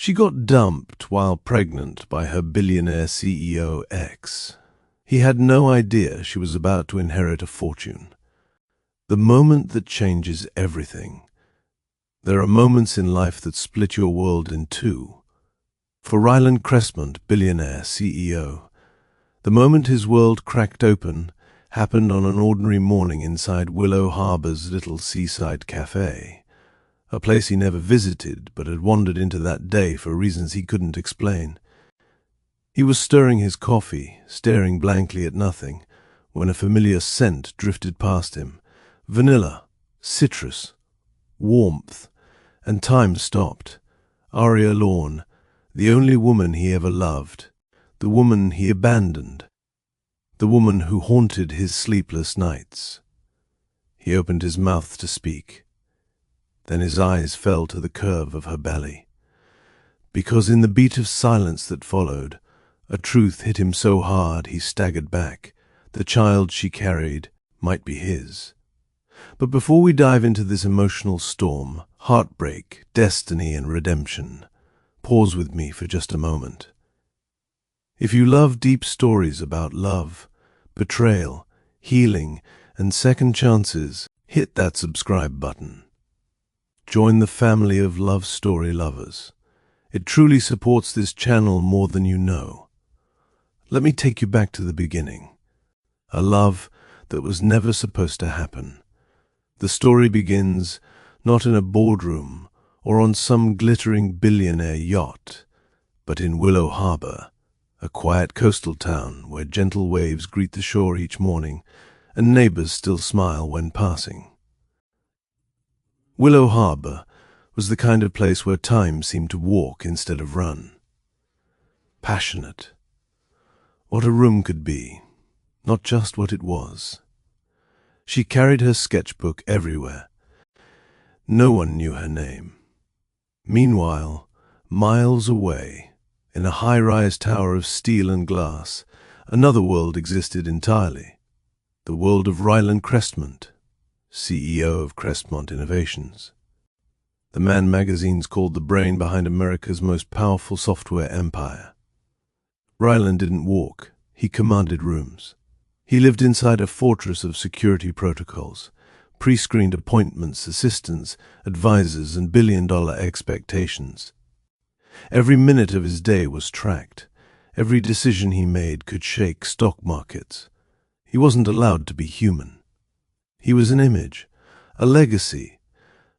She got dumped while pregnant by her billionaire CEO ex. He had no idea she was about to inherit a fortune. The moment that changes everything. There are moments in life that split your world in two. For Ryland Cressmont, billionaire CEO, the moment his world cracked open happened on an ordinary morning inside Willow Harbour's little seaside cafe, a place he never visited but had wandered into that day for reasons he couldn't explain. He was stirring his coffee, staring blankly at nothing, when a familiar scent drifted past him. Vanilla, citrus, warmth, and time stopped. Aria Lorne, the only woman he ever loved, the woman he abandoned, the woman who haunted his sleepless nights. He opened his mouth to speak. Then his eyes fell to the curve of her belly. Because in the beat of silence that followed, a truth hit him so hard he staggered back. The child she carried might be his. But before we dive into this emotional storm, heartbreak, destiny, and redemption, pause with me for just a moment. If you love deep stories about love, betrayal, healing, and second chances, hit that subscribe button. Join the family of love story lovers. It truly supports this channel more than you know. Let me take you back to the beginning. A love that was never supposed to happen. The story begins not in a boardroom or on some glittering billionaire yacht, but in Willow Harbour, a quiet coastal town where gentle waves greet the shore each morning and neighbours still smile when passing. Willow Harbour was the kind of place where time seemed to walk instead of run. Passionate. What a room could be, not just what it was. She carried her sketchbook everywhere. No one knew her name. Meanwhile, miles away, in a high-rise tower of steel and glass, another world existed entirely. The world of Ryland Cressmont, CEO of Cressmont Innovations. The man magazines called the brain behind America's most powerful software empire. Ryland didn't walk, he commanded rooms. He lived inside a fortress of security protocols, pre-screened appointments, assistants, advisors, and billion-dollar expectations. Every minute of his day was tracked. Every decision he made could shake stock markets. He wasn't allowed to be human. He was an image, a legacy,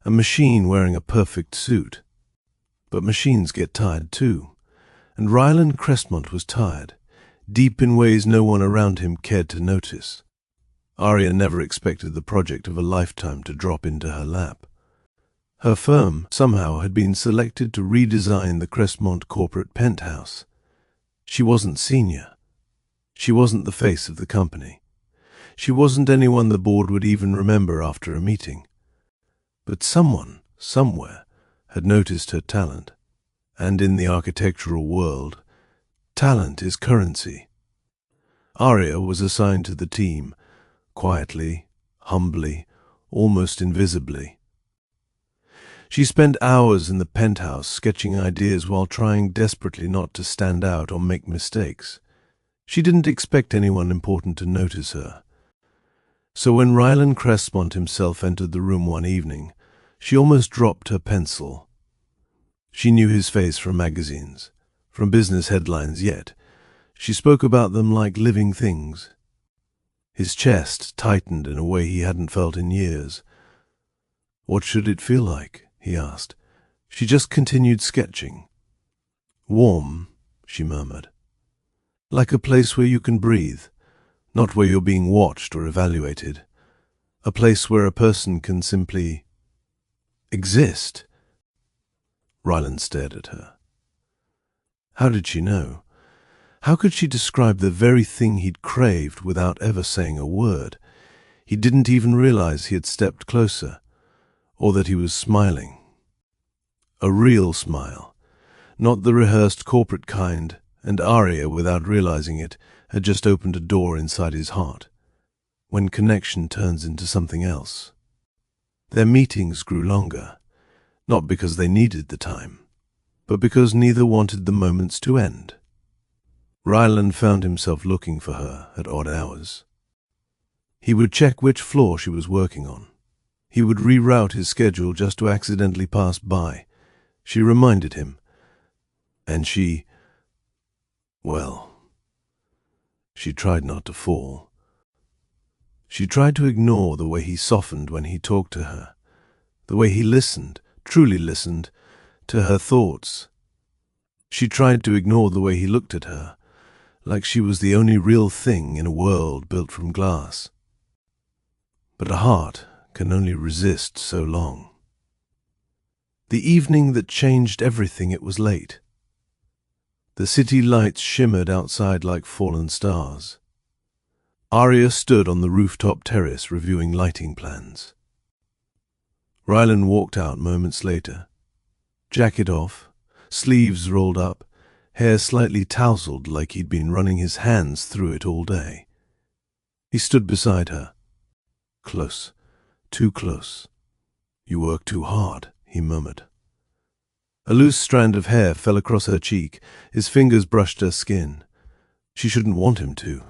a machine wearing a perfect suit. But machines get tired too, and Ryland Cressmont was tired, deep in ways no one around him cared to notice. Aria never expected the project of a lifetime to drop into her lap. Her firm somehow had been selected to redesign the Cressmont corporate penthouse. She wasn't senior. She wasn't the face of the company. She wasn't anyone the board would even remember after a meeting. But someone, somewhere, had noticed her talent. And in the architectural world, talent is currency. Aria was assigned to the team, quietly, humbly, almost invisibly. She spent hours in the penthouse sketching ideas while trying desperately not to stand out or make mistakes. She didn't expect anyone important to notice her. So when Ryland Cressmont himself entered the room one evening, she almost dropped her pencil. She knew his face from magazines, from business headlines, yet she spoke about them like living things. His chest tightened in a way he hadn't felt in years. "What should it feel like?" he asked. She just continued sketching. "Warm," she murmured. "Like a place where you can breathe, not where you're being watched or evaluated. A place where a person can simply exist." Ryland stared at her. How did she know? How could she describe the very thing he'd craved without ever saying a word? He didn't even realize he had stepped closer, or that he was smiling. A real smile, not the rehearsed corporate kind, and Aria, without realizing it, had just opened a door inside his heart, when connection turns into something else. Their meetings grew longer, not because they needed the time, but because neither wanted the moments to end. Ryland found himself looking for her at odd hours. He would check which floor she was working on. He would reroute his schedule just to accidentally pass by. She reminded him. And she tried not to fall. She tried to ignore the way he softened when he talked to her, the way he listened, truly listened, to her thoughts. She tried to ignore the way he looked at her, like she was the only real thing in a world built from glass. But a heart can only resist so long. The evening that changed everything, it was late. The city lights shimmered outside like fallen stars. Arya stood on the rooftop terrace reviewing lighting plans. Ryland walked out moments later. Jacket off, sleeves rolled up, hair slightly tousled like he'd been running his hands through it all day. He stood beside her. Close, too close. "You work too hard," he murmured. A loose strand of hair fell across her cheek. His fingers brushed her skin. She shouldn't want him to.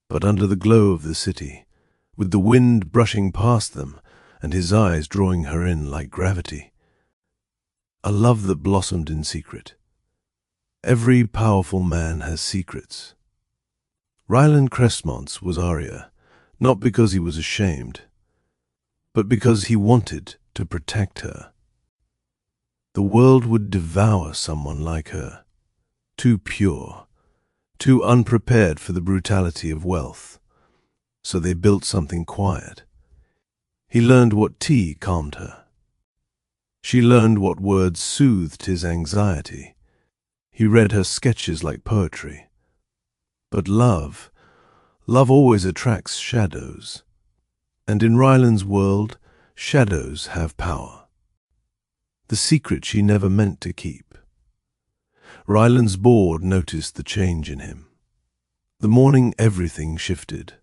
But under the glow of the city, with the wind brushing past them and his eyes drawing her in like gravity, a love that blossomed in secret. Every powerful man has secrets. Ryland Crestmont's was Arya, not because he was ashamed, but because he wanted to protect her. The world would devour someone like her, too pure, too unprepared for the brutality of wealth. So they built something quiet. He learned what tea calmed her. She learned what words soothed his anxiety. He read her sketches like poetry. But love always attracts shadows. And in Ryland's world, shadows have power. The secret she never meant to keep. Ryland's board noticed the change in him. The morning everything shifted.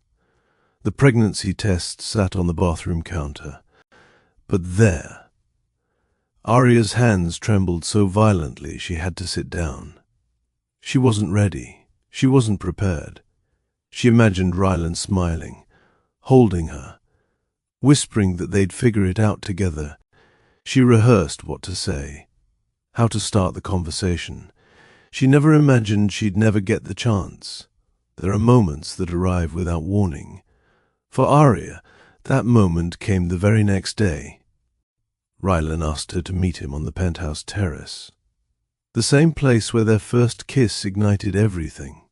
The pregnancy test sat on the bathroom counter. But there, Arya's hands trembled so violently she had to sit down. She wasn't ready. She wasn't prepared. She imagined Ryland smiling, holding her, whispering that they'd figure it out together. She rehearsed what to say, how to start the conversation. She never imagined she'd never get the chance. There are moments that arrive without warning. For Arya, that moment came the very next day. Ryland asked her to meet him on the penthouse terrace, the same place where their first kiss ignited everything.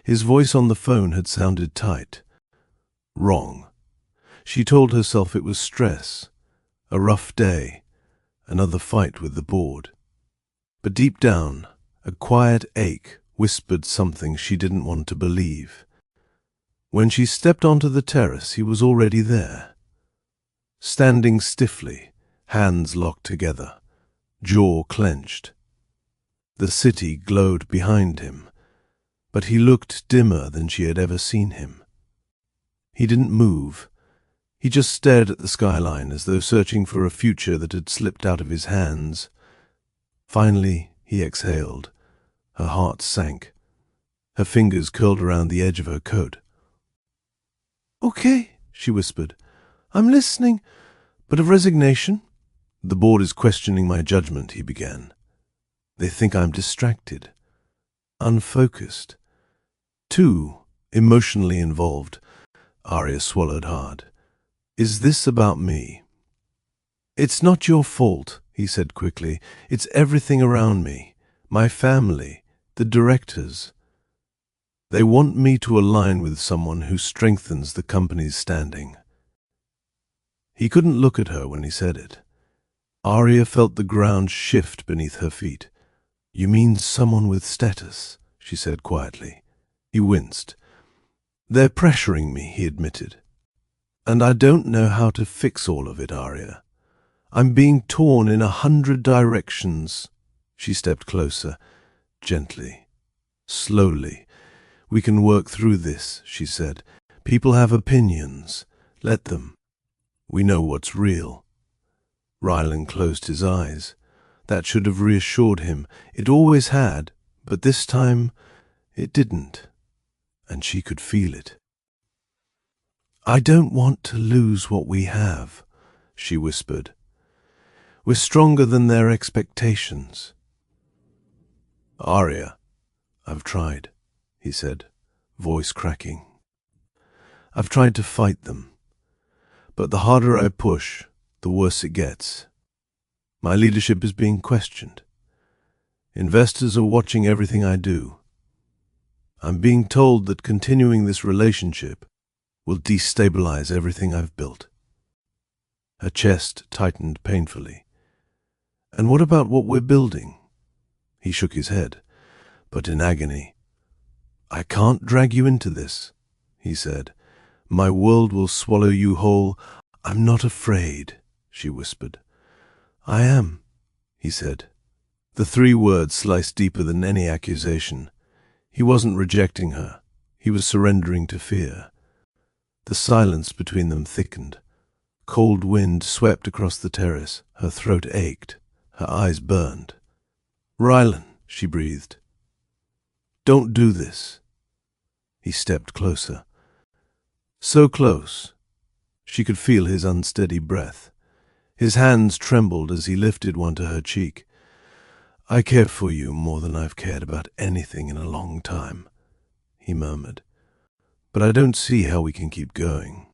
His voice on the phone had sounded tight. Wrong. She told herself it was stress, a rough day, another fight with the board. But deep down, a quiet ache whispered something she didn't want to believe. When she stepped onto the terrace, he was already there. Standing stiffly, hands locked together, jaw clenched. The city glowed behind him, but he looked dimmer than she had ever seen him. He didn't move. He just stared at the skyline as though searching for a future that had slipped out of his hands. Finally, he exhaled. Her heart sank. Her fingers curled around the edge of her coat. "Okay," she whispered. "I'm listening. But of resignation?" "The board is questioning my judgment," he began. "They think I'm distracted, unfocused, too emotionally involved." Arya swallowed hard. "Is this about me?" "It's not your fault," he said quickly. "It's everything around me. My family, the directors. They want me to align with someone who strengthens the company's standing." He couldn't look at her when he said it. Arya felt the ground shift beneath her feet. "You mean someone with status," she said quietly. He winced. "They're pressuring me," he admitted. "And I don't know how to fix all of it, Arya. I'm being torn in 100 directions." She stepped closer, gently, slowly. "We can work through this," she said. "People have opinions. Let them. We know what's real." Ryland closed his eyes. That should have reassured him. It always had, but this time it didn't, and she could feel it. "I don't want to lose what we have," she whispered. "We're stronger than their expectations." "Arya, I've tried," he said, voice cracking. "I've tried to fight them, but the harder I push, the worse it gets. My leadership is being questioned. Investors are watching everything I do. I'm being told that continuing this relationship will destabilize everything I've built." Her chest tightened painfully. "And what about what we're building?" He shook his head, but in agony. "I can't drag you into this," he said. "My world will swallow you whole." "I'm not afraid," she whispered. "I am," he said. The 3 words sliced deeper than any accusation. He wasn't rejecting her. He was surrendering to fear. The silence between them thickened. Cold wind swept across the terrace. Her throat ached. Her eyes burned. "Rylan," she breathed. "Don't do this." He stepped closer. So close. She could feel his unsteady breath. His hands trembled as he lifted one to her cheek. "I care for you more than I've cared about anything in a long time," he murmured. "But I don't see how we can keep going.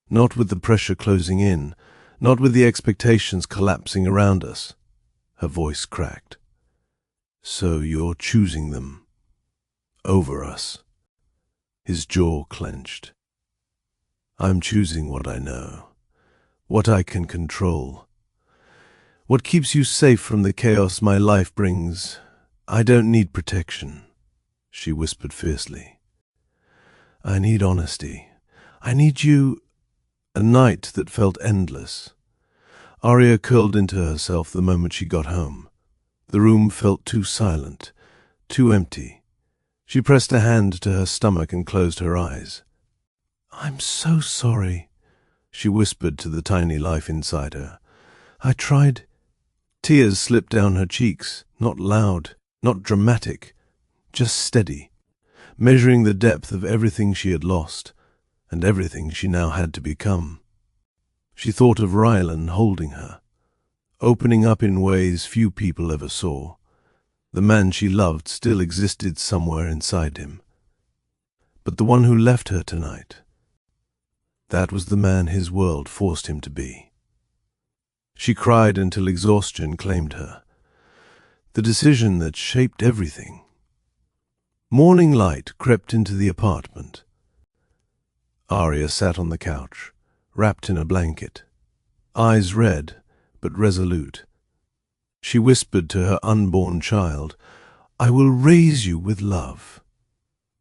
Not with the pressure closing in, not with the expectations collapsing around us." Her voice cracked. "So you're choosing them over us?" His jaw clenched. "I'm choosing what I know, what I can control. What keeps you safe from the chaos my life brings. I don't need protection," she whispered fiercely. "I need honesty. I need you." A night that felt endless. Arya curled into herself the moment she got home. The room felt too silent, too empty. She pressed a hand to her stomach and closed her eyes. "I'm so sorry," she whispered to the tiny life inside her. "I tried." Tears slipped down her cheeks, not loud, not dramatic, just steady, measuring the depth of everything she had lost and everything she now had to become. She thought of Rylan holding her, opening up in ways few people ever saw. The man she loved still existed somewhere inside him. But the one who left her tonight, that was the man his world forced him to be. She cried until exhaustion claimed her. The decision that shaped everything. Morning light crept into the apartment. Arya sat on the couch, wrapped in a blanket, eyes red but resolute. She whispered to her unborn child, "I will raise you with love,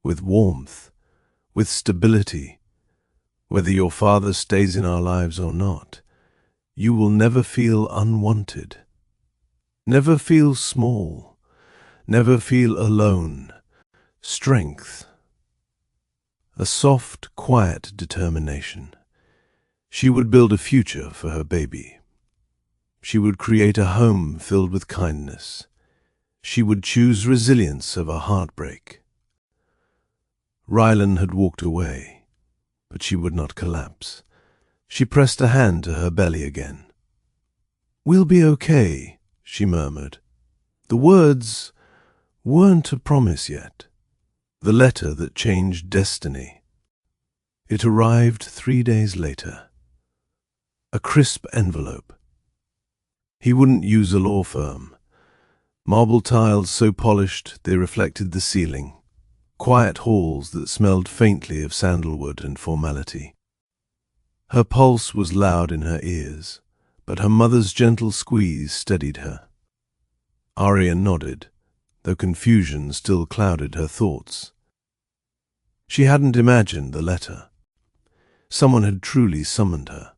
with warmth, with stability. Whether your father stays in our lives or not, you will never feel unwanted, never feel small, never feel alone. Strength." A soft, quiet determination. She would build a future for her baby. She would create a home filled with kindness. She would choose resilience over heartbreak. Rylan had walked away, but she would not collapse. She pressed a hand to her belly again. "We'll be okay," she murmured. The words weren't a promise yet. The letter that changed destiny. It arrived 3 days later. A crisp envelope. He wouldn't use a law firm. Marble tiles so polished they reflected the ceiling. Quiet halls that smelled faintly of sandalwood and formality. Her pulse was loud in her ears, but her mother's gentle squeeze steadied her. Arya nodded, though confusion still clouded her thoughts. She hadn't imagined the letter. Someone had truly summoned her.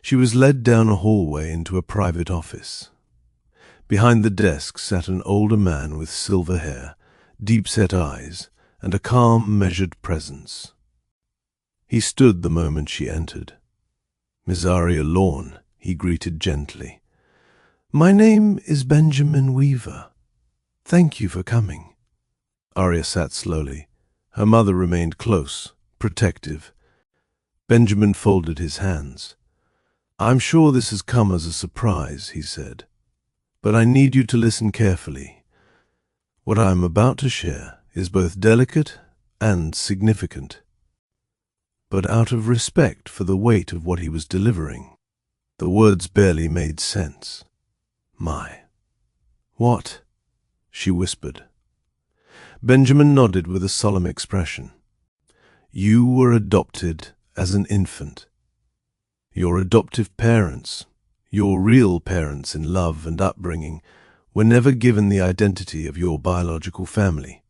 She was led down a hallway into a private office. Behind the desk sat an older man with silver hair, deep-set eyes, and a calm, measured presence. He stood the moment she entered. "Miss Arya Lorne," he greeted gently. My name is Benjamin Weaver. Thank you for coming. Arya sat slowly. Her mother remained close, protective. Benjamin folded his hands. I'm sure this has come as a surprise, he said, but I need you to listen carefully. What I am about to share is both delicate and significant. But out of respect for the weight of what he was delivering, the words barely made sense. My. What? She whispered. Benjamin nodded with a solemn expression. You were adopted as an infant. Your adoptive parents, your real parents in love and upbringing, were never given the identity of your biological family.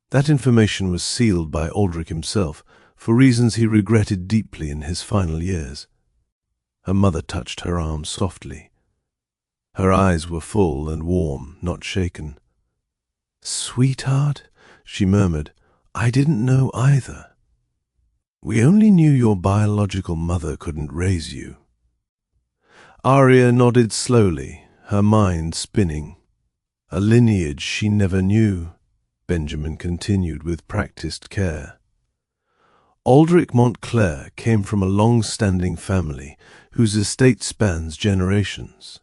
That information was sealed by Aldrich himself for reasons he regretted deeply in his final years. Her mother touched her arm softly. Her eyes were full and warm, not shaken. Sweetheart, she murmured, I didn't know either. We only knew your biological mother couldn't raise you. Arya nodded slowly, her mind spinning. A lineage she never knew, Benjamin continued with practiced care. Aldrich Montclair came from a long-standing family whose estate spans generations.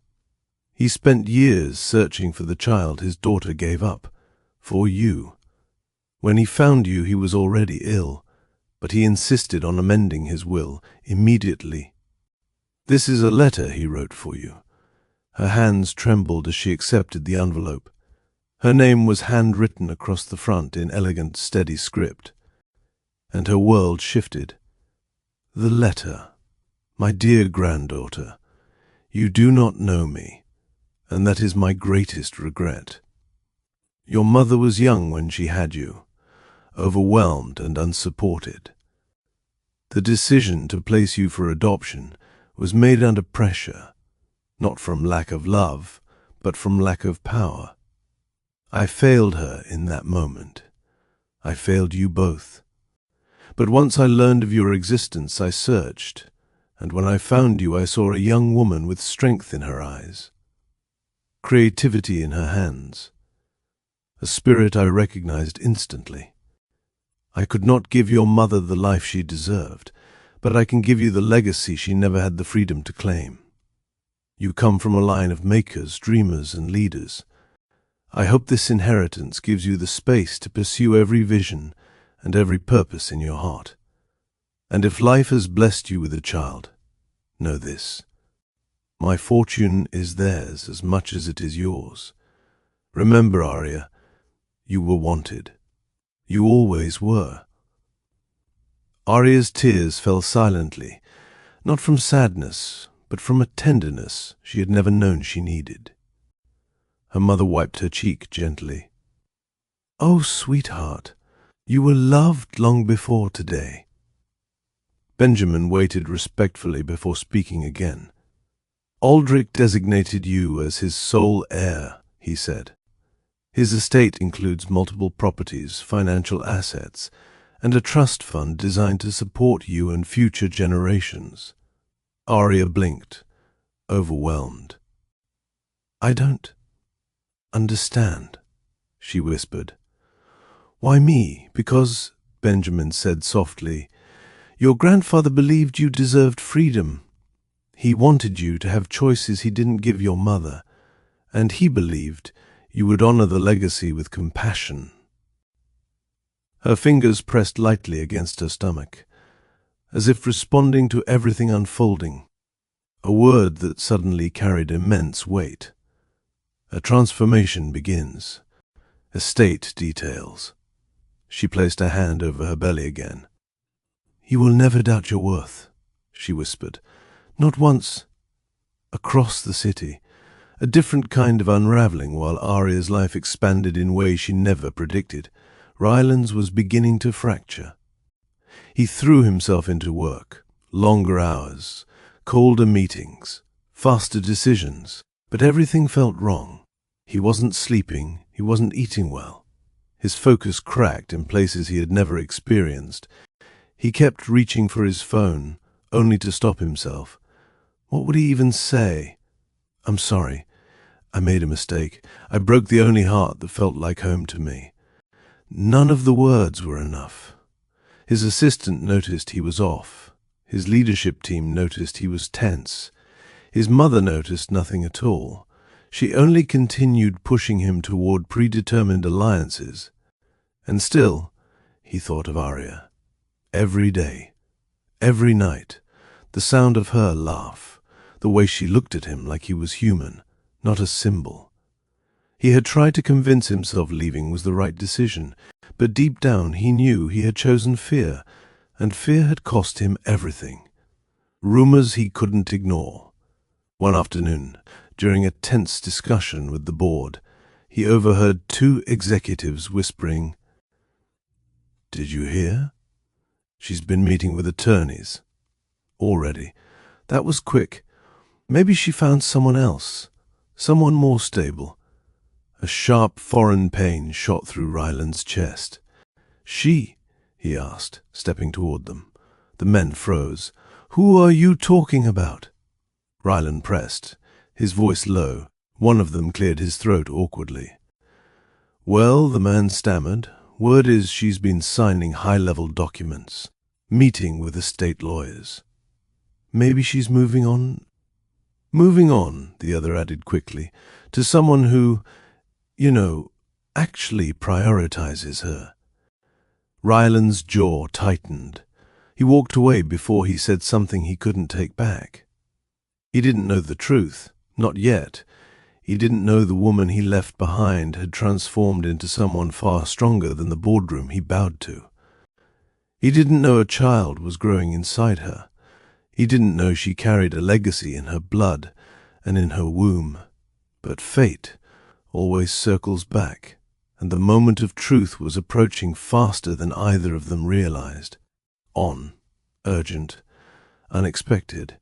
He spent years searching for the child his daughter gave up, for you. When he found you, he was already ill, but he insisted on amending his will immediately. This is a letter he wrote for you. Her hands trembled as she accepted the envelope. Her name was handwritten across the front in elegant, steady script. And her world shifted. The letter. My dear granddaughter, you do not know me, and that is my greatest regret. Your mother was young when she had you, overwhelmed and unsupported. The decision to place you for adoption was made under pressure, not from lack of love, but from lack of power. I failed her in that moment. I failed you both. But once I learned of your existence, I searched, and when I found you, I saw a young woman with strength in her eyes, creativity in her hands, a spirit I recognized instantly. I could not give your mother the life she deserved, but I can give you the legacy she never had the freedom to claim. You come from a line of makers, dreamers, and leaders. I hope this inheritance gives you the space to pursue every vision and every purpose in your heart. And if life has blessed you with a child, know this. My fortune is theirs as much as it is yours. Remember, Arya, you were wanted. You always were. Arya's tears fell silently, not from sadness, but from a tenderness she had never known she needed. Her mother wiped her cheek gently. Oh, sweetheart, you were loved long before today. Benjamin waited respectfully before speaking again. Aldrich designated you as his sole heir, he said. His estate includes multiple properties, financial assets, and a trust fund designed to support you and future generations. Arya blinked, overwhelmed. I don't understand, she whispered. Why me? Because, Benjamin said softly, your grandfather believed you deserved freedom. He wanted you to have choices he didn't give your mother, and he believed you would honor the legacy with compassion. Her fingers pressed lightly against her stomach, as if responding to everything unfolding, a word that suddenly carried immense weight. A transformation begins. Estate details. She placed her hand over her belly again. You will never doubt your worth, she whispered. Not once. Across the city, a different kind of unraveling while Arya's life expanded in ways she never predicted. Rylands was beginning to fracture. He threw himself into work, longer hours, colder meetings, faster decisions, but everything felt wrong. He wasn't sleeping, he wasn't eating well. His focus cracked in places he had never experienced. He kept reaching for his phone, only to stop himself. What would he even say? I'm sorry, I made a mistake. I broke the only heart that felt like home to me. None of the words were enough. His assistant noticed he was off. His leadership team noticed he was tense. His mother noticed nothing at all. She only continued pushing him toward predetermined alliances. And still, he thought of Arya. Every day, every night, the sound of her laugh, the way she looked at him like he was human, not a symbol. He had tried to convince himself leaving was the right decision, but deep down he knew he had chosen fear, and fear had cost him everything. Rumors he couldn't ignore. One afternoon, during a tense discussion with the board, he overheard two executives whispering, "Did you hear? She's been meeting with attorneys. Already. That was quick. Maybe she found someone else, someone more stable." A sharp foreign pain shot through Ryland's chest. "She?" he asked, stepping toward them. The men froze. "Who are you talking about?" Ryland pressed, his voice low. One of them cleared his throat awkwardly. "Well," the man stammered, "word is she's been signing high-level documents, meeting with estate lawyers. Maybe she's moving on." "Moving on," the other added quickly, "to someone who, actually prioritizes her." Ryland's jaw tightened. He walked away before he said something he couldn't take back. He didn't know the truth, not yet. He didn't know the woman he left behind had transformed into someone far stronger than the boardroom he bowed to. He didn't know a child was growing inside her. He didn't know she carried a legacy in her blood and in her womb. But fate always circles back, and the moment of truth was approaching faster than either of them realized. Urgent, unexpected.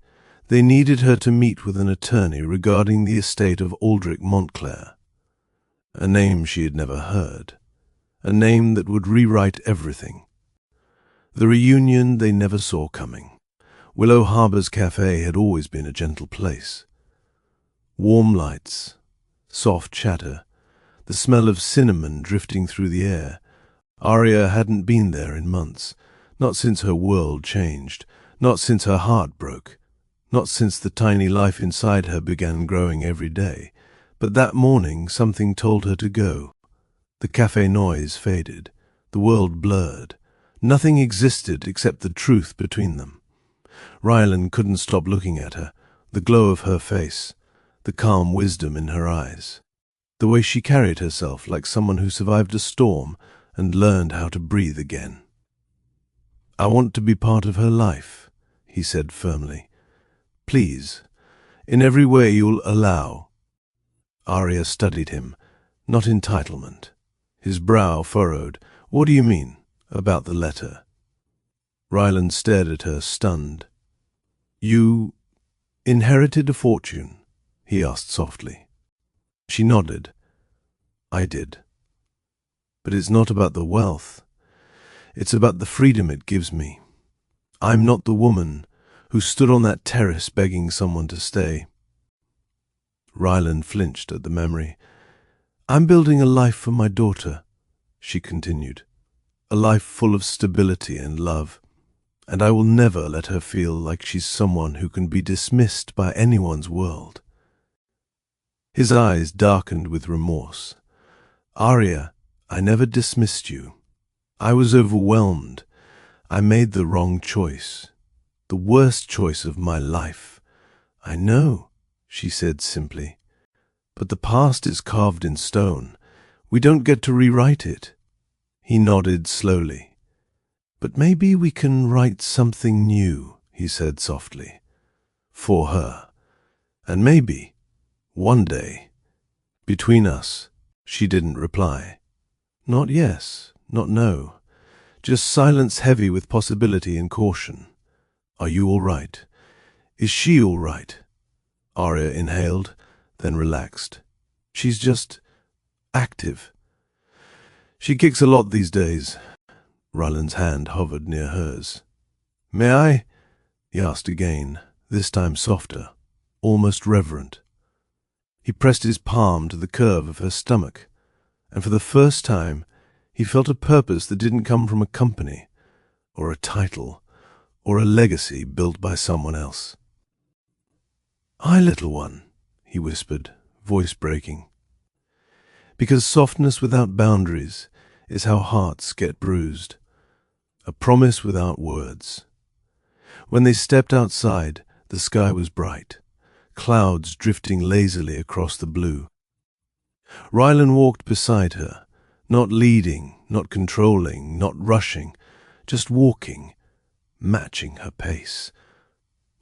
They needed her to meet with an attorney regarding the estate of Aldrich Montclair. A name she had never heard. A name that would rewrite everything. The reunion they never saw coming. Willow Harbour's cafe had always been a gentle place. Warm lights, soft chatter, the smell of cinnamon drifting through the air. Arya hadn't been there in months, not since her world changed, not since her heart broke, not since the tiny life inside her began growing every day. But that morning something told her to go. The cafe noise faded, the world blurred. Nothing existed except the truth between them. Ryland couldn't stop looking at her, the glow of her face, the calm wisdom in her eyes, the way she carried herself like someone who survived a storm and learned how to breathe again. "I want to be part of her life," he said firmly. "Please, in every way you'll allow." Arya studied him, not entitlement. His brow furrowed. "What do you mean, about the letter?" Ryland stared at her, stunned. "You inherited a fortune?" he asked softly. She nodded. "I did. But it's not about the wealth. It's about the freedom it gives me. I'm not the woman who stood on that terrace begging someone to stay." Ryland flinched at the memory. "I'm building a life for my daughter," she continued. "A life full of stability and love. And I will never let her feel like she's someone who can be dismissed by anyone's world." His eyes darkened with remorse. "Arya, I never dismissed you. I was overwhelmed. I made the wrong choice. The worst choice of my life." "I know," she said simply. "But the past is carved in stone. We don't get to rewrite it." He nodded slowly. "But maybe we can write something new," he said softly. "For her. And maybe, one day, between us." She didn't reply. Not yes, not no. Just silence heavy with possibility and caution. "Are you all right? Is she all right?" Arya inhaled, then relaxed. "She's just active. She kicks a lot these days." Ryland's hand hovered near hers. "May I?" he asked again, this time softer, almost reverent. He pressed his palm to the curve of her stomach, and for the first time he felt a purpose that didn't come from a company, or a title, or a legacy built by someone else. "Hi, little one," he whispered, voice breaking. Because softness without boundaries is how hearts get bruised. A promise without words. When they stepped outside, the sky was bright, clouds drifting lazily across the blue. Rylan walked beside her, not leading, not controlling, not rushing, just walking, matching her pace,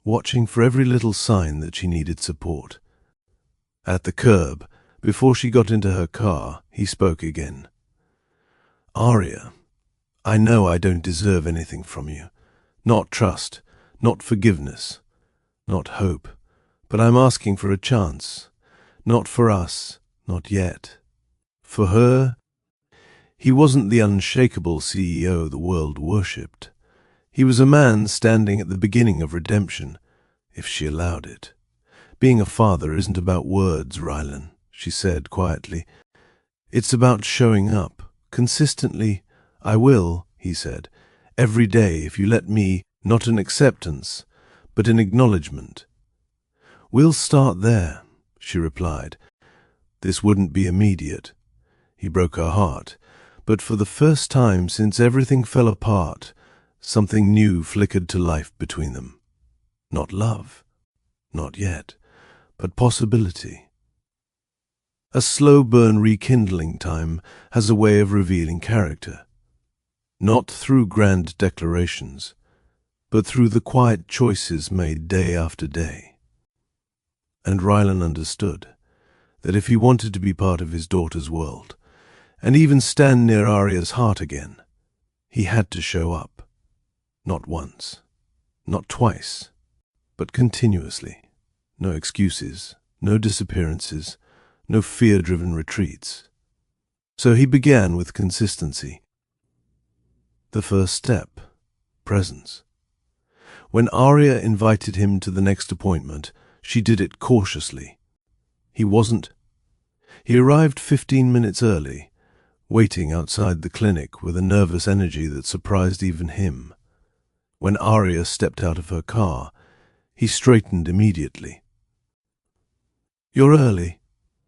watching for every little sign that she needed support. At the curb, before she got into her car, he spoke again. "Aria, I know I don't deserve anything from you. Not trust, not forgiveness, not hope. But I'm asking for a chance. Not for us, not yet. For her." He wasn't the unshakable CEO the world worshipped. He was a man standing at the beginning of redemption, if she allowed it. "Being a father isn't about words, Rylan," she said quietly. "It's about showing up, consistently." "I will," he said, "every day if you let me, not an acceptance, but an acknowledgement." "We'll start there," she replied. This wouldn't be immediate. He broke her heart, but for the first time since everything fell apart, something new flickered to life between them. Not love, not yet, but possibility. A slow burn rekindling time has a way of revealing character, not through grand declarations, but through the quiet choices made day after day. And Rylan understood that if he wanted to be part of his daughter's world, and even stand near Aria's heart again, he had to show up. Not once, not twice, but continuously. No excuses, no disappearances, no fear-driven retreats. So he began with consistency. The first step, presence. When Aria invited him to the next appointment, she did it cautiously. He wasn't. He arrived 15 minutes early, waiting outside the clinic with a nervous energy that surprised even him. When Aria stepped out of her car, he straightened immediately. "You're early,"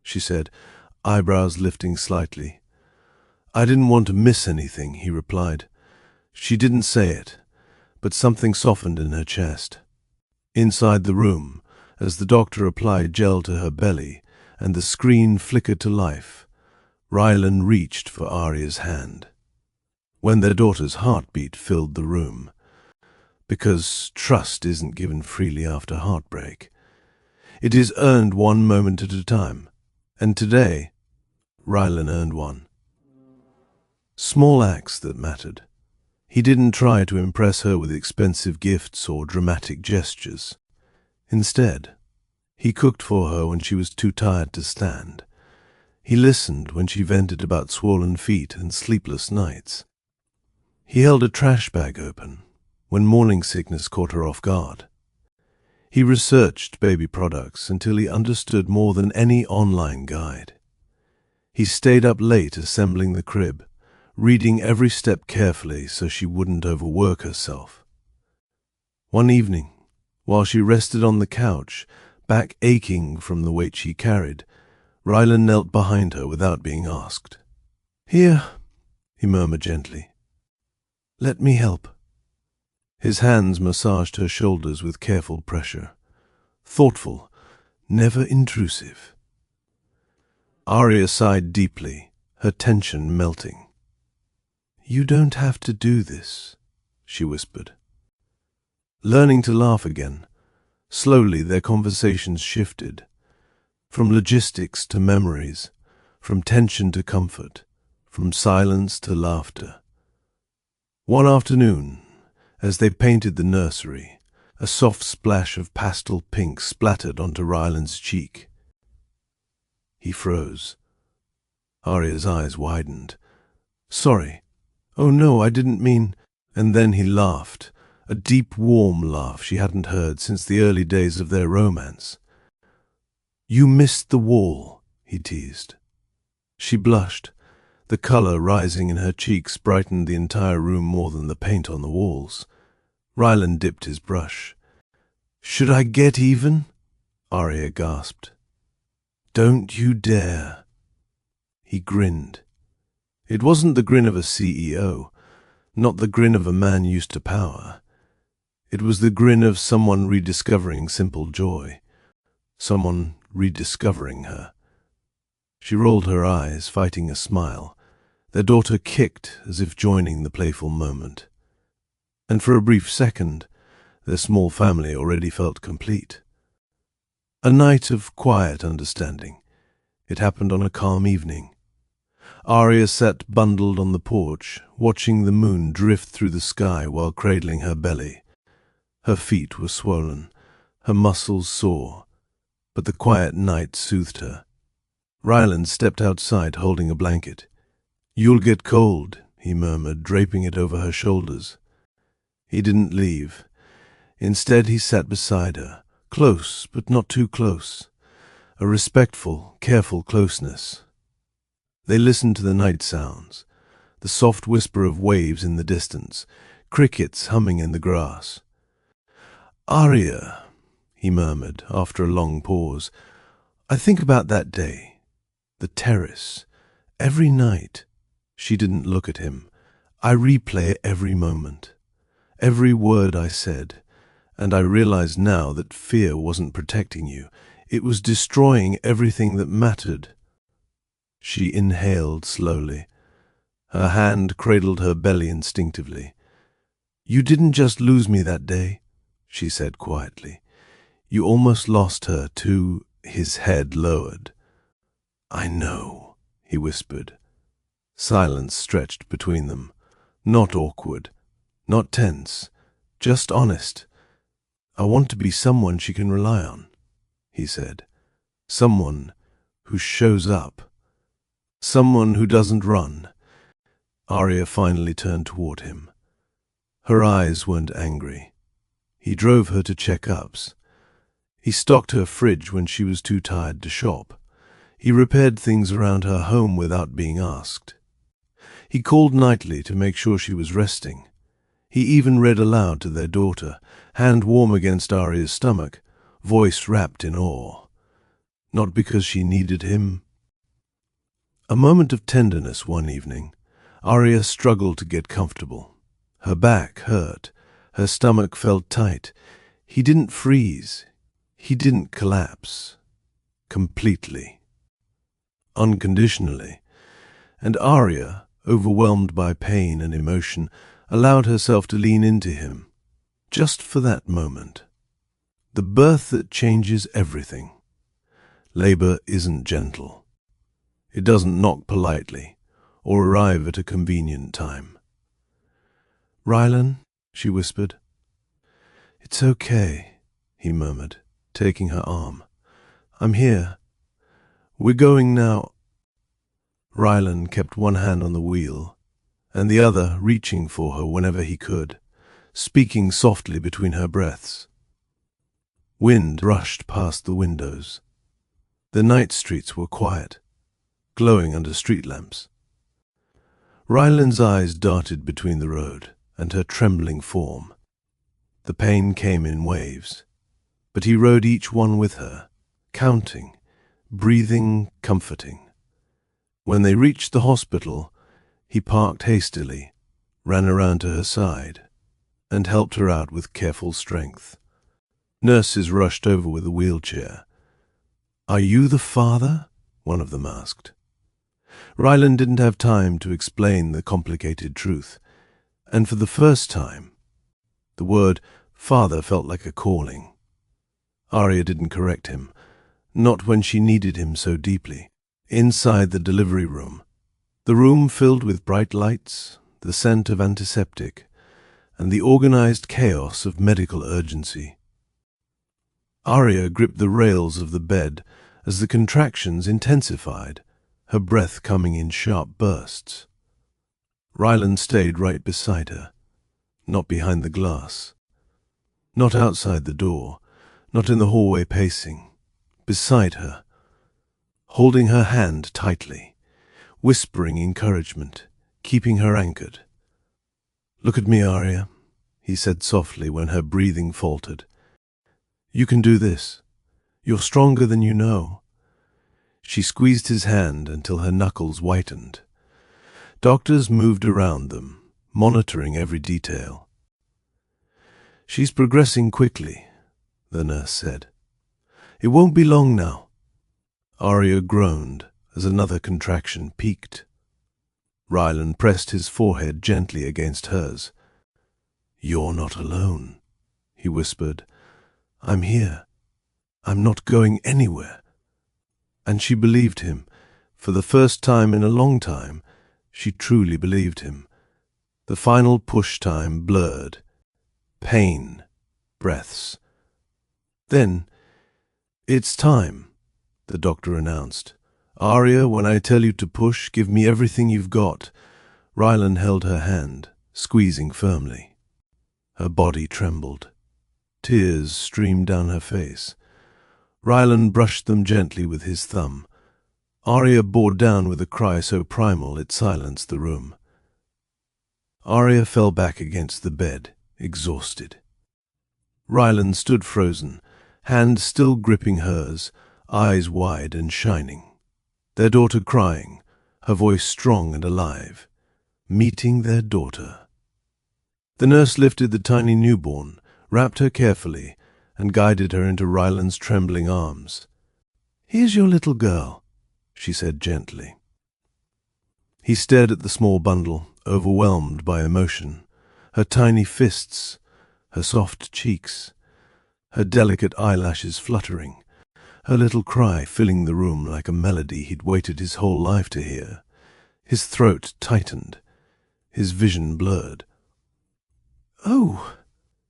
she said, eyebrows lifting slightly. "I didn't want to miss anything," he replied. She didn't say it, but something softened in her chest. Inside the room, as the doctor applied gel to her belly and the screen flickered to life, Rylan reached for Aria's hand. When their daughter's heartbeat filled the room, because trust isn't given freely after heartbreak. It is earned one moment at a time, and today, Rylan earned one. Small acts that mattered. He didn't try to impress her with expensive gifts or dramatic gestures. Instead, he cooked for her when she was too tired to stand. He listened when she vented about swollen feet and sleepless nights. He held a trash bag open when morning sickness caught her off guard. He researched baby products until he understood more than any online guide. He stayed up late assembling the crib, reading every step carefully so she wouldn't overwork herself. One evening, while she rested on the couch, back aching from the weight she carried, Rylan knelt behind her without being asked. "Here," he murmured gently. "Let me help." His hands massaged her shoulders with careful pressure. Thoughtful, never intrusive. Aria sighed deeply, her tension melting. "You don't have to do this," she whispered. Learning to laugh again, slowly their conversations shifted. From logistics to memories, from tension to comfort, from silence to laughter. One afternoon, as they painted the nursery, a soft splash of pastel pink splattered onto Rylan's cheek. He froze. Aria's eyes widened. "Sorry. Oh no, I didn't mean—" And then he laughed, a deep, warm laugh she hadn't heard since the early days of their romance. You missed the wall, he teased. She blushed. The color rising in her cheeks brightened the entire room more than the paint on the walls. Ryland dipped his brush. Should I get even? Arya gasped. Don't you dare. He grinned. It wasn't the grin of a CEO, not the grin of a man used to power. It was the grin of someone rediscovering simple joy, someone rediscovering her. She rolled her eyes, fighting a smile. Their daughter kicked as if joining the playful moment. And for a brief second, their small family already felt complete. A night of quiet understanding. It happened on a calm evening. Arya sat bundled on the porch, watching the moon drift through the sky while cradling her belly. Her feet were swollen, her muscles sore, but the quiet night soothed her. Ryland stepped outside holding a blanket. You'll get cold, he murmured, draping it over her shoulders. He didn't leave. Instead, he sat beside her, close but not too close, a respectful, careful closeness. They listened to the night sounds, the soft whisper of waves in the distance, crickets humming in the grass. Arya, he murmured after a long pause, I think about that day, the terrace, every night. She didn't look at him. I replay every moment, every word I said, and I realize now that fear wasn't protecting you. It was destroying everything that mattered. She inhaled slowly. Her hand cradled her belly instinctively. You didn't just lose me that day, she said quietly. You almost lost her too. His head lowered. I know, he whispered. Silence stretched between them. Not awkward, not tense, just honest. I want to be someone she can rely on, he said. Someone who shows up. Someone who doesn't run. Arya finally turned toward him. Her eyes weren't angry. He drove her to check-ups. He stocked her fridge when she was too tired to shop. He repaired things around her home without being asked. He called nightly to make sure she was resting. He even read aloud to their daughter, hand warm against Arya's stomach, voice wrapped in awe. Not because she needed him. A moment of tenderness one evening. Arya struggled to get comfortable. Her back hurt. Her stomach felt tight. He didn't freeze. He didn't collapse. Completely. Unconditionally. And Arya, overwhelmed by pain and emotion, allowed herself to lean into him. Just for that moment. The birth that changes everything. Labor isn't gentle. It doesn't knock politely, or arrive at a convenient time. Ryland, she whispered. It's okay, he murmured, taking her arm. I'm here. We're going now. Ryland kept one hand on the wheel, and the other reaching for her whenever he could, speaking softly between her breaths. Wind rushed past the windows. The night streets were quiet, glowing under street lamps. Ryland's eyes darted between the road and her trembling form. The pain came in waves, but he rode each one with her, counting, breathing, comforting. When they reached the hospital, he parked hastily, ran around to her side, and helped her out with careful strength. Nurses rushed over with a wheelchair. Are you the father? One of them asked. Ryland didn't have time to explain the complicated truth, and for the first time, the word father felt like a calling. Arya didn't correct him, not when she needed him so deeply. Inside the delivery room, the room filled with bright lights, the scent of antiseptic, and the organized chaos of medical urgency. Arya gripped the rails of the bed as the contractions intensified, her breath coming in sharp bursts. Ryland stayed right beside her, not behind the glass, not outside the door, not in the hallway pacing, beside her, holding her hand tightly, whispering encouragement, keeping her anchored. "Look at me, Arya," he said softly when her breathing faltered. "You can do this. You're stronger than you know." She squeezed his hand until her knuckles whitened. Doctors moved around them, monitoring every detail. "She's progressing quickly," the nurse said. "It won't be long now." Arya groaned as another contraction peaked. Ryland pressed his forehead gently against hers. "You're not alone," he whispered. "I'm here. I'm not going anywhere." And she believed him. For the first time in a long time, she truly believed him. The final push time blurred. Pain. Breaths. Then, "It's time," the doctor announced. "Arya, when I tell you to push, give me everything you've got." Ryland held her hand, squeezing firmly. Her body trembled. Tears streamed down her face. Ryland brushed them gently with his thumb. Arya bore down with a cry so primal it silenced the room. Arya fell back against the bed, exhausted. Ryland stood frozen, hand still gripping hers, eyes wide and shining. Their daughter crying, her voice strong and alive. Meeting their daughter. The nurse lifted the tiny newborn, wrapped her carefully, and guided her into Ryland's trembling arms. "Here's your little girl," she said gently. He stared at the small bundle, overwhelmed by emotion. Her tiny fists, her soft cheeks, her delicate eyelashes fluttering, her little cry filling the room like a melody he'd waited his whole life to hear. His throat tightened, his vision blurred. "Oh,"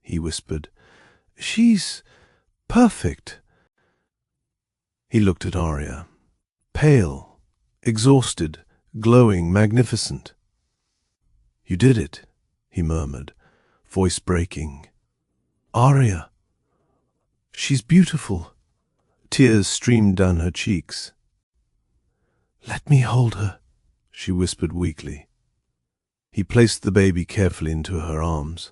he whispered, "she's perfect." He looked at Arya, pale, exhausted, glowing, magnificent. "You did it," he murmured, voice breaking. "Arya. She's beautiful." Tears streamed down her cheeks. "Let me hold her," she whispered weakly. He placed the baby carefully into her arms.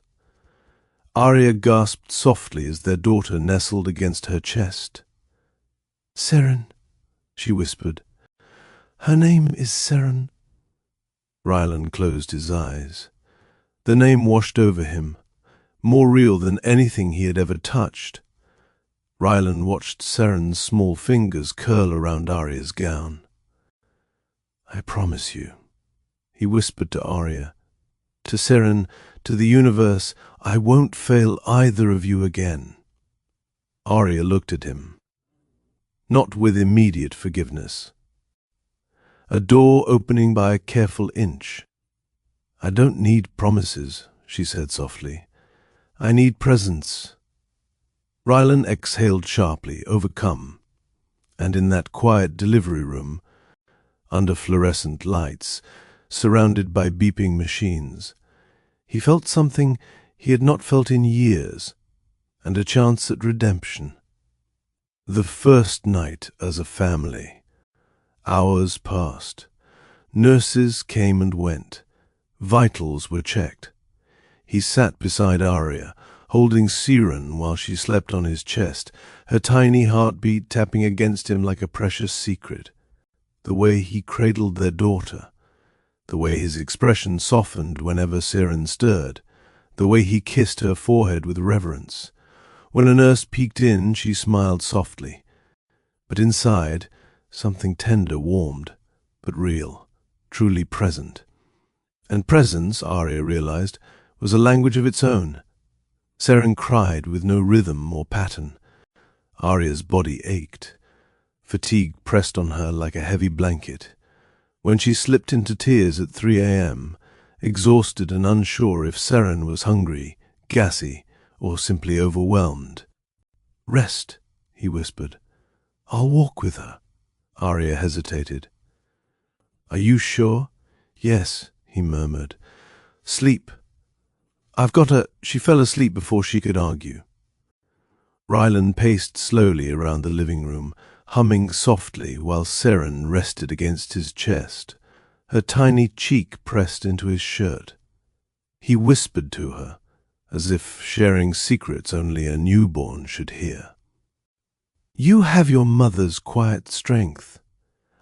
Arya gasped softly as their daughter nestled against her chest. "Seren," she whispered. "Her name is Seren." Ryland closed his eyes. The name washed over him, more real than anything he had ever touched. Ryland watched Seren's small fingers curl around Arya's gown. "I promise you," he whispered to Arya, "to Seren, to the universe, I won't fail either of you again." Arya looked at him, not with immediate forgiveness. A door opening by a careful inch. "I don't need promises," she said softly. "I need presence." Ryland exhaled sharply, overcome, and in that quiet delivery room, under fluorescent lights, surrounded by beeping machines, he felt something he had not felt in years, and a chance at redemption. The first night as a family. Hours passed. Nurses came and went. Vitals were checked. He sat beside Arya, holding Seren while she slept on his chest, her tiny heartbeat tapping against him like a precious secret. The way he cradled their daughter, the way his expression softened whenever Seren stirred, the way he kissed her forehead with reverence. When a nurse peeked in, she smiled softly. But inside, something tender warmed, but real, truly present. And presence, Arya realized, was a language of its own. Seren cried with no rhythm or pattern. Arya's body ached. Fatigue pressed on her like a heavy blanket. When she slipped into tears at 3 a.m., exhausted and unsure if Seren was hungry, gassy, or simply overwhelmed. "Rest," he whispered. "I'll walk with her." Arya hesitated. "Are you sure?" "Yes," he murmured. "Sleep. I've got her." She fell asleep before she could argue. Ryland paced slowly around the living room, humming softly while Seren rested against his chest, her tiny cheek pressed into his shirt. He whispered to her, as if sharing secrets only a newborn should hear. "You have your mother's quiet strength.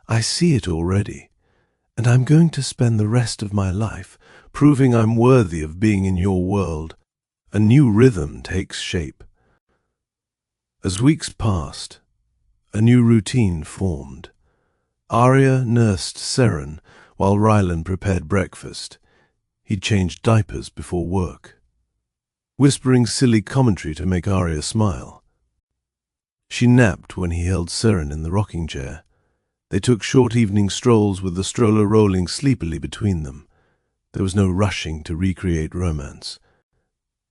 I see it already, and I'm going to spend the rest of my life proving I'm worthy of being in your world." A new rhythm takes shape. As weeks passed, a new routine formed. Arya nursed Seren while Rylan prepared breakfast. He changed diapers before work, whispering silly commentary to make Arya smile. She napped when he held Seren in the rocking chair. They took short evening strolls with the stroller rolling sleepily between them. There was no rushing to recreate romance,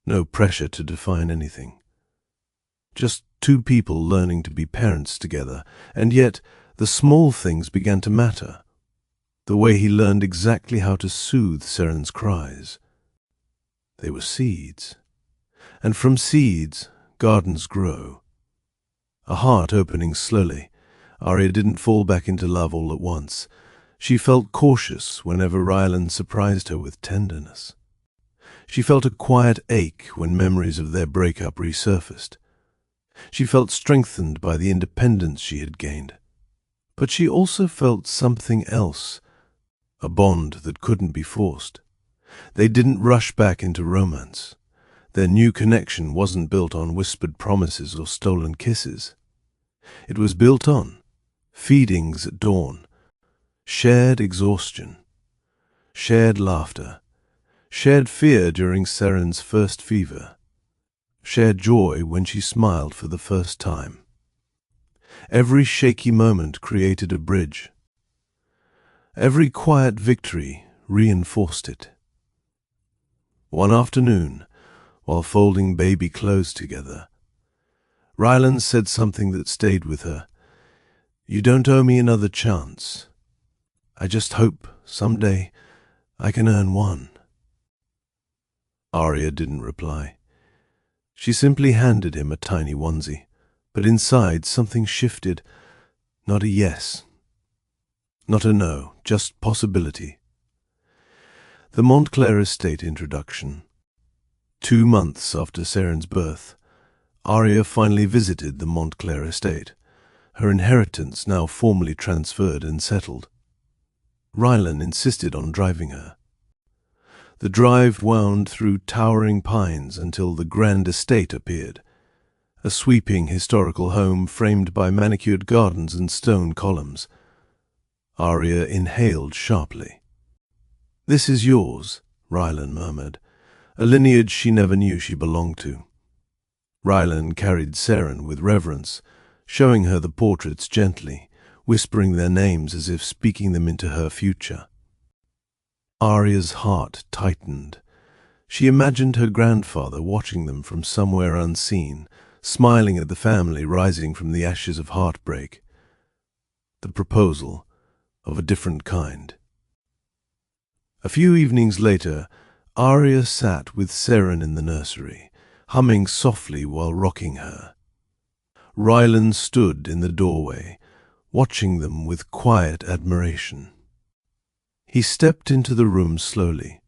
no pressure to define anything. Just two people learning to be parents together, and yet the small things began to matter. The way he learned exactly how to soothe Seren's cries. They were seeds, and from seeds gardens grow. A heart opening slowly, Arya didn't fall back into love all at once. She felt cautious whenever Rylan surprised her with tenderness. She felt a quiet ache when memories of their breakup resurfaced. She felt strengthened by the independence she had gained. But she also felt something else, a bond that couldn't be forced. They didn't rush back into romance. Their new connection wasn't built on whispered promises or stolen kisses. It was built on feedings at dawn, shared exhaustion, shared laughter, shared fear during Seren's first fever, shared joy when she smiled for the first time. Every shaky moment created a bridge. Every quiet victory reinforced it. One afternoon, while folding baby clothes together, Rylan said something that stayed with her. "You don't owe me another chance. I just hope someday I can earn one." Arya didn't reply. She simply handed him a tiny onesie, but inside something shifted. Not a yes, not a no, just possibility. The Montclair estate introduction. 2 months after Seren's birth, Arya finally visited the Montclair estate, her inheritance now formally transferred and settled. Rylan insisted on driving her. The drive wound through towering pines until the grand estate appeared, a sweeping historical home framed by manicured gardens and stone columns. Arya inhaled sharply. "This is yours," Rylan murmured, a lineage she never knew she belonged to. Rylan carried Seren with reverence, showing her the portraits gently, whispering their names as if speaking them into her future. Arya's heart tightened. She imagined her grandfather watching them from somewhere unseen, smiling at the family rising from the ashes of heartbreak. The proposal of a different kind. A few evenings later, Arya sat with Seren in the nursery, humming softly while rocking her. Rylan stood in the doorway, watching them with quiet admiration. He stepped into the room slowly.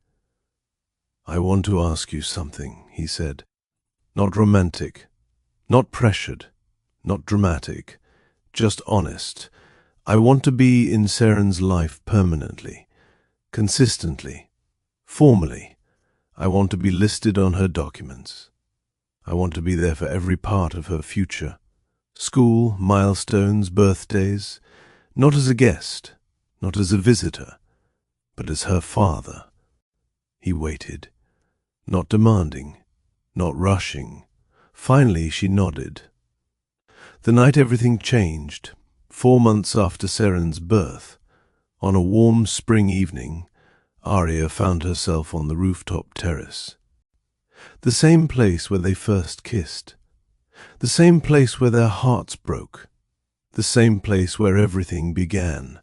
"I want to ask you something," he said. "Not romantic, not pressured, not dramatic, just honest. I want to be in Seren's life permanently, consistently, formally. I want to be listed on her documents. I want to be there for every part of her future. School, milestones, birthdays, not as a guest, not as a visitor, but as her father." He waited, not demanding, not rushing. Finally she nodded. The night everything changed, 4 months after Seren's birth, on a warm spring evening, Arya found herself on the rooftop terrace. The same place where they first kissed. The same place where their hearts broke. The same place where everything began.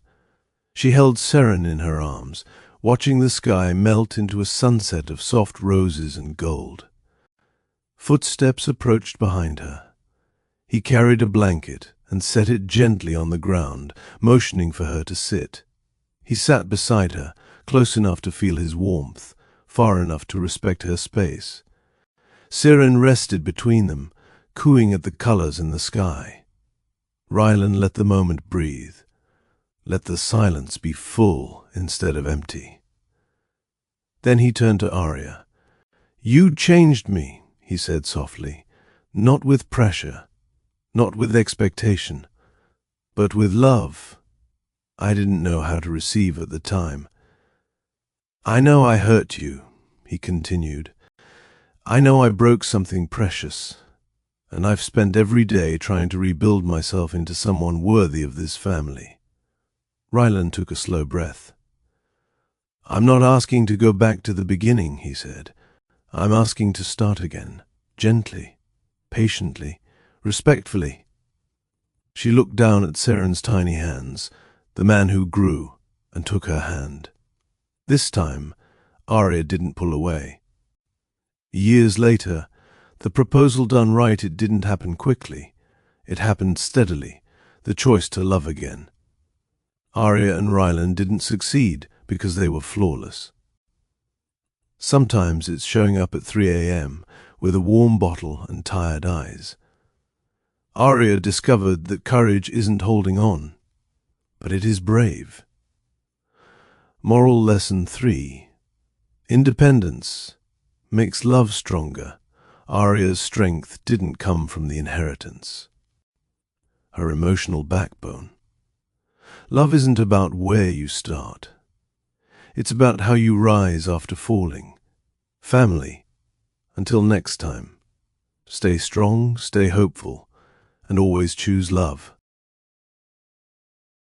She held Seren in her arms, watching the sky melt into a sunset of soft roses and gold. Footsteps approached behind her. He carried a blanket and set it gently on the ground, motioning for her to sit. He sat beside her, close enough to feel his warmth, far enough to respect her space. Siren rested between them, cooing at the colors in the sky. Rylan let the moment breathe. Let the silence be full instead of empty. Then he turned to Arya. "You changed me," he said softly, "not with pressure, not with expectation, but with love. I didn't know how to receive at the time. I know I hurt you," he continued. "I know I broke something precious, and I've spent every day trying to rebuild myself into someone worthy of this family." Rylan took a slow breath. "I'm not asking to go back to the beginning," he said. "I'm asking to start again, gently, patiently, respectfully." She looked down at Siren's tiny hands, the man who grew, and took her hand. This time, Arya didn't pull away. Years later, the proposal done right, it didn't happen quickly. It happened steadily, the choice to love again. Arya and Rylan didn't succeed because they were flawless. Sometimes it's showing up at 3 a.m. with a warm bottle and tired eyes. Arya discovered that courage isn't holding on, but it is brave. Moral lesson 3. Independence makes love stronger. Arya's strength didn't come from the inheritance. Her emotional backbone. Love isn't about where you start. It's about how you rise after falling. Family, until next time, stay strong, stay hopeful, and always choose love.